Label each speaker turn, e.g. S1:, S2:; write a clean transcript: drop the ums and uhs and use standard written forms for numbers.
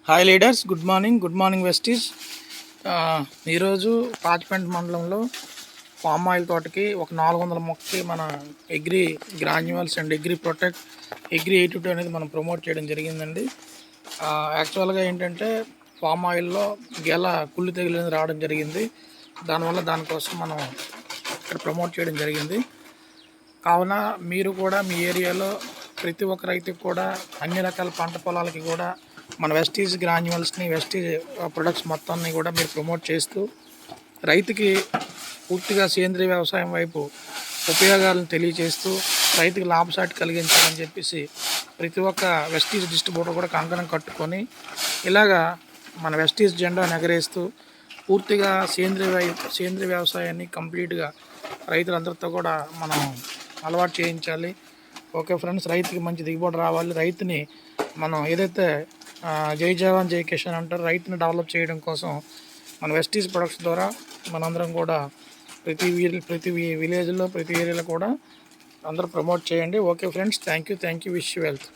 S1: Hi leaders, good morning వెస్టీస్. ఈరోజు పాచిపెంట మండలంలో పామ్ ఆయిల్ తోటకి ఒక 400 మొక్కకి మన agri granules and agri protect agri 82 అనేది మనం ప్రమోట్ చేయడం జరిగిందండి. యాక్చువల్గా ఏంటంటే పామ్ ఆయిల్లో కుళ్ళు తెగులు రావడం జరిగింది. దానికోసం మనం ఇక్కడ ప్రమోట్ చేయడం జరిగింది. కావున మీరు కూడా మీ ఏరియాలో ప్రతి ఒక్క రైతుకి కూడా అన్ని రకాల పంట పొలాలకి కూడా మన వెస్టీజ్ గ్రాన్యువల్స్ని వెస్టీజ్ ప్రొడక్ట్స్ మొత్తాన్ని కూడా మీరు ప్రమోట్ చేస్తూ రైతుకి పూర్తిగా సేంద్రీయ వ్యవసాయం వైపు ఉపయోగాలను తెలియజేస్తూ రైతుకి లాభసాటి కలిగించాలని చెప్పేసి ప్రతి ఒక్క వెస్టీజ్ డిస్ట్రిబ్యూటర్ కూడా కంకణం కట్టుకొని ఇలాగా మన వెస్టీజ్ జెండాను ఎగరేస్తూ పూర్తిగా సేంద్రీయ వ్యవసాయాన్ని కంప్లీట్గా రైతులందరితో కూడా మనం అలవాటు చేయించాలి. ఓకే ఫ్రెండ్స్, రైతుకి మంచి దిగుబడి రావాలి. రైతుని మనం ఏదైతే జై జవాన్ జై కిసాన్ అంటారు, రైతుని డెవలప్ చేయడం కోసం మన వెస్టీజ్ ప్రొడక్ట్స్ ద్వారా మనందరం కూడా ప్రతి విలేజ్లో ప్రతి ఏరియాలో కూడా అందరూ ప్రమోట్ చేయండి. Okay friends, thank you. Wish you wealth.